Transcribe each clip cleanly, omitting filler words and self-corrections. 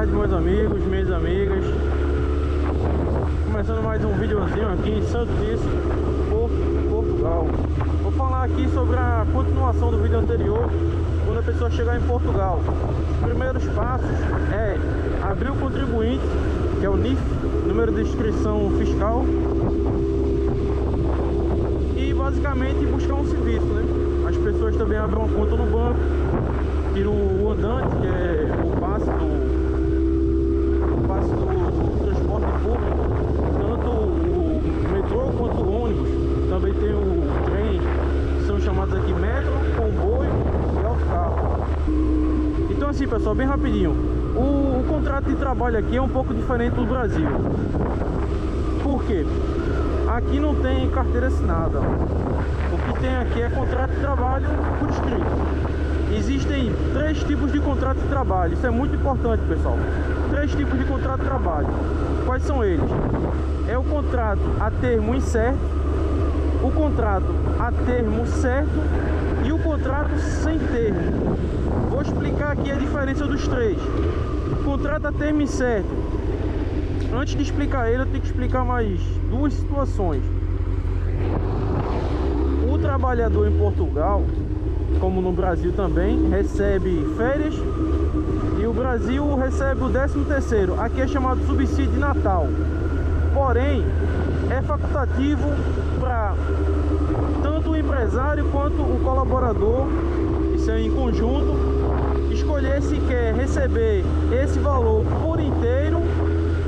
tarde, meus amigos, minhas amigas. Começando mais um videozinho aqui em Santos, Portugal. Vou falar aqui sobre a continuação do vídeo anterior, quando a pessoa chegar em Portugal. Os primeiros passos é abrir o contribuinte, que é o NIF, número de inscrição fiscal, e basicamente buscar um serviço, né? As pessoas também abrem uma conta no banco, tiram o andante, que é o passe do transporte público, tanto o metrô quanto o ônibus. Também tem o trem, que são chamados aqui metro, comboio e autocarro. Então assim, pessoal, bem rapidinho, o contrato de trabalho aqui é um pouco diferente do Brasil. Por quê? Aqui não tem carteira assinada. O que tem aqui é contrato de trabalho por escrito. Existem 3 tipos de contrato de trabalho. Isso é muito importante, pessoal. 3 tipos de contrato de trabalho. Quais são eles? É o contrato a termo incerto, o contrato a termo certo e o contrato sem termo. Vou explicar aqui a diferença dos 3. Contrato a termo incerto. Antes de explicar ele, eu tenho que explicar mais 2 situações. O trabalhador em Portugal, como no Brasil também, recebe férias, e o Brasil recebe o 13º. Aqui é chamado subsídio de Natal. Porém, é facultativo para tanto o empresário quanto o colaborador, isso é em conjunto, escolher se quer receber esse valor por inteiro,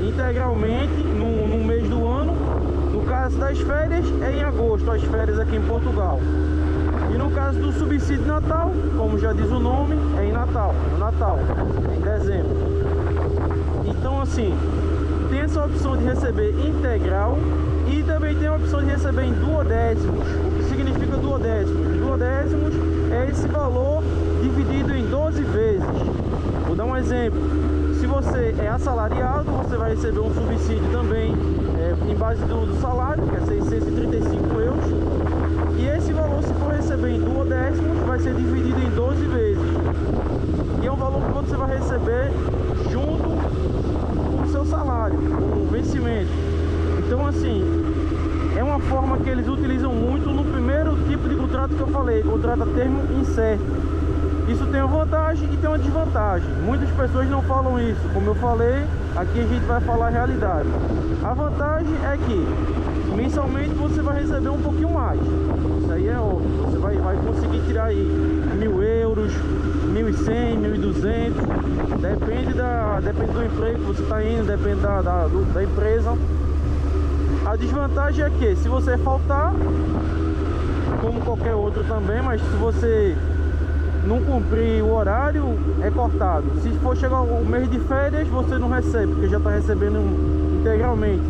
integralmente, no mês do ano. No caso das férias, é em agosto, as férias aqui em Portugal. E no caso do subsídio de Natal, como já diz o nome, é em Natal, em dezembro. Então assim, tem essa opção de receber integral e também tem a opção de receber em duodécimos. O que significa duodécimos? Duodécimos é esse valor dividido em 12 vezes. Vou dar um exemplo. Se você é assalariado, você vai receber um subsídio também em base do salário, que é 635 euros. E esse valor, se for receber em duodécimos, vai ser dividido em 12 vezes. E é um valor que você vai receber junto com o seu salário, com o vencimento. Então assim, é uma forma que eles utilizam muito no primeiro tipo de contrato que eu falei, contrato a termo incerto. Isso tem uma vantagem e tem uma desvantagem. Muitas pessoas não falam isso. Como eu falei, aqui a gente vai falar a realidade. A vantagem é que mensalmente você vai receber um pouquinho mais. Isso aí é óbvio. Você vai conseguir tirar aí 1.000 euros, 1.100, 1.200. Depende do emprego que você está indo, depende da empresa. A desvantagem é que se você faltar, como qualquer outro também, mas se você não cumprir o horário, é cortado. Se for chegar o mês de férias, você não recebe, porque já está recebendo integralmente.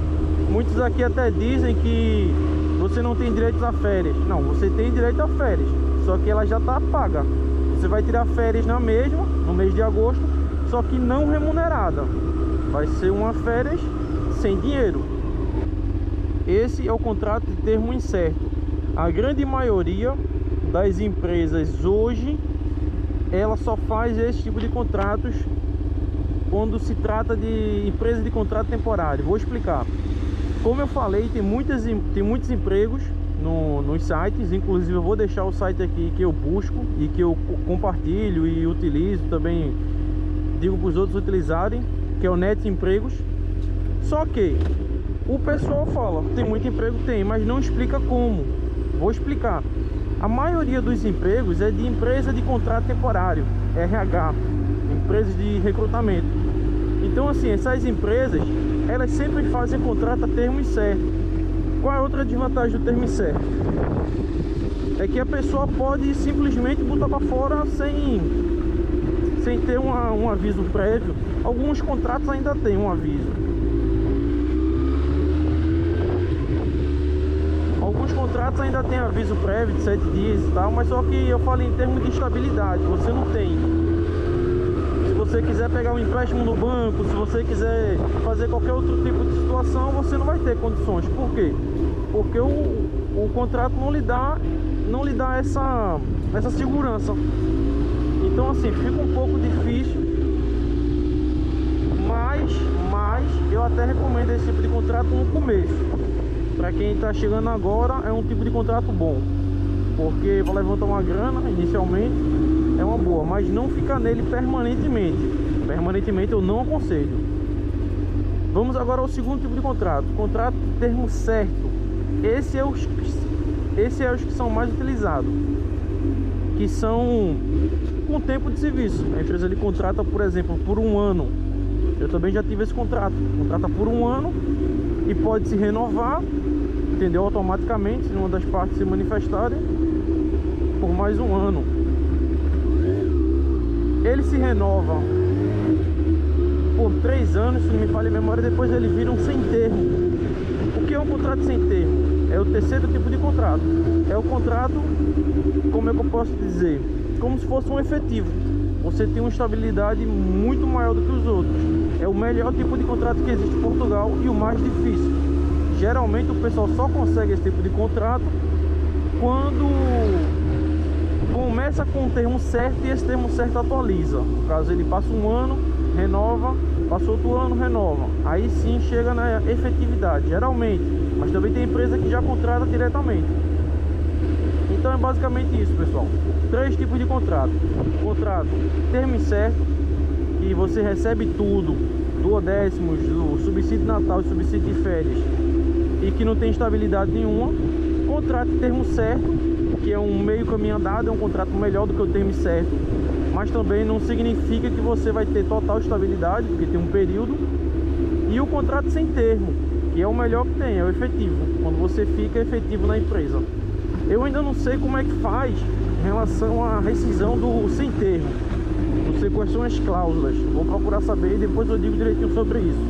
Muitos aqui até dizem que você não tem direito a férias. Não, você tem direito a férias, só que ela já está paga. Você vai tirar férias na mesma, no mês de agosto, só que não remunerada. Vai ser uma férias sem dinheiro. Esse é o contrato de termo incerto. A grande maioria das empresas hoje, ela só faz esse tipo de contratos quando se trata de empresa de contrato temporário. Vou explicar. Como eu falei, tem muitos empregos nos sites. Inclusive eu vou deixar o site aqui que eu busco e que eu compartilho e utilizo também, digo para os outros utilizarem, que é o Net Empregos. Só que o pessoal fala, tem muito emprego? Tem, mas não explica como. Vou explicar. A maioria dos empregos é de empresa de contrato temporário, RH, empresas de recrutamento. Então assim, essas empresas, elas sempre fazem contrato a termo incerto. Qual é a outra desvantagem do termo incerto? É que a pessoa pode simplesmente botar para fora sem ter um aviso prévio. Alguns contratos ainda tem um aviso. Alguns contratos ainda tem aviso prévio de 7 dias e tal, mas só que eu falo em termos de estabilidade, você não tem. Se você quiser pegar um empréstimo no banco, se você quiser fazer qualquer outro tipo de situação, você não vai ter condições. Por quê? Porque o contrato não lhe dá essa segurança. Então assim, fica um pouco difícil, mas eu até recomendo esse tipo de contrato no começo. Para quem está chegando agora, é um tipo de contrato bom, porque vai levantar uma grana inicialmente, é uma boa, mas não ficar nele permanentemente. Permanentemente eu não aconselho. Vamos agora ao segundo tipo de contrato, contrato de termo certo. Esse é os que são mais utilizados, que são com tempo de serviço. A empresa lhe contrata, por exemplo, por um ano. Eu também já tive esse contrato. Contrata por um ano e pode se renovar, entendeu? Automaticamente, se uma das partes se manifestarem, por mais um ano. Ele se renova por 3 anos, se não me falha a memória, depois ele vira um sem termo. O que é um contrato sem termo? É o terceiro tipo de contrato. É o contrato, como é que eu posso dizer? Como se fosse um efetivo. Você tem uma estabilidade muito maior do que os outros. É o melhor tipo de contrato que existe em Portugal e o mais difícil. Geralmente o pessoal só consegue esse tipo de contrato quando começa com um termo certo e esse termo certo atualiza. No caso, ele passa um ano, renova, passa outro ano, renova. Aí sim chega na efetividade, geralmente. Mas também tem empresa que já contrata diretamente. Então é basicamente isso, pessoal. 3 tipos de contrato. Contrato termo certo, que você recebe tudo, duodécimos, do subsídio de Natal e subsídio de férias, e que não tem estabilidade nenhuma. Contrato termo certo, que é um meio caminho andado, é um contrato melhor do que o termo certo, mas também não significa que você vai ter total estabilidade, porque tem um período. E o contrato sem termo, que é o melhor que tem, é o efetivo, quando você fica efetivo na empresa. Eu ainda não sei como é que faz em relação à rescisão do sem termo. Não sei quais são as cláusulas. Vou procurar saber e depois eu digo direitinho sobre isso.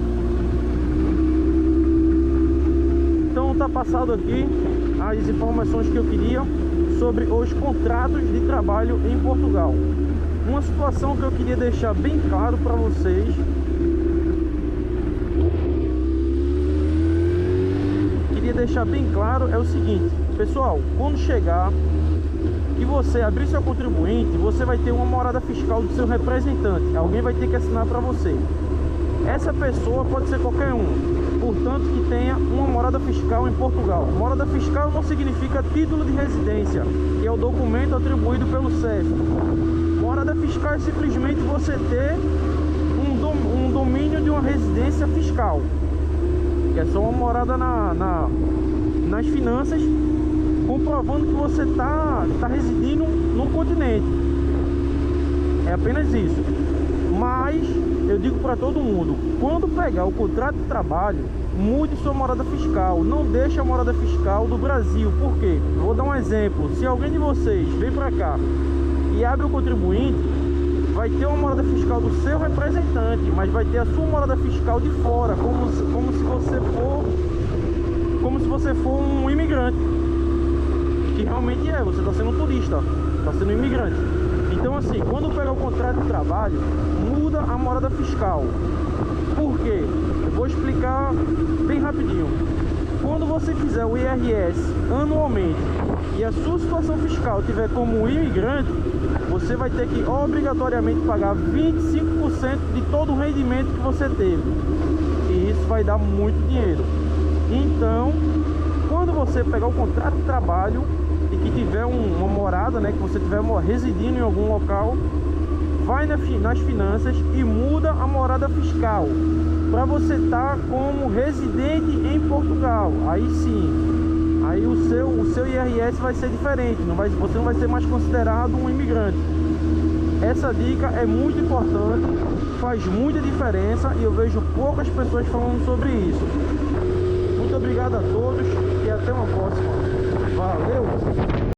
Então tá passado aqui as informações que eu queria sobre os contratos de trabalho em Portugal. Uma situação que eu queria deixar bem claro para vocês. Deixar bem claro é o seguinte, pessoal: quando chegar que você abrir seu contribuinte, você vai ter uma morada fiscal do seu representante. Alguém vai ter que assinar para você. Essa pessoa pode ser qualquer um, portanto que tenha uma morada fiscal em Portugal. Morada fiscal não significa título de residência, que é o documento atribuído pelo CEF. Morada fiscal é simplesmente você ter um domínio de uma residência fiscal, que é só uma morada nas finanças, comprovando que você tá residindo no continente. É apenas isso. Mas eu digo para todo mundo: quando pegar o contrato de trabalho, mude sua morada fiscal. Não deixe a morada fiscal do Brasil. Por quê? Eu vou dar um exemplo. Se alguém de vocês vem para cá e abre o contribuinte, vai ter uma morada fiscal do seu representante, mas vai ter a sua morada fiscal de fora, como se você for um imigrante, que realmente é, você está sendo um turista, está sendo um imigrante. Então assim, quando pegar o contrato de trabalho, muda a morada fiscal. Por quê? Eu vou explicar bem rapidinho. Quando você fizer o IRS anualmente e a sua situação fiscal tiver como imigrante, você vai ter que obrigatoriamente pagar 25% de todo o rendimento que você teve. E isso vai dar muito dinheiro. Então, quando você pegar o contrato de trabalho e que tiver uma morada, né, que você estiver residindo em algum local, vai nas finanças e muda a morada fiscal para você estar como residente em Portugal. Aí sim, aí o seu IRS vai ser diferente, você não vai ser mais considerado um imigrante. Essa dica é muito importante, faz muita diferença e eu vejo poucas pessoas falando sobre isso. Muito obrigado a todos e até uma próxima. Valeu!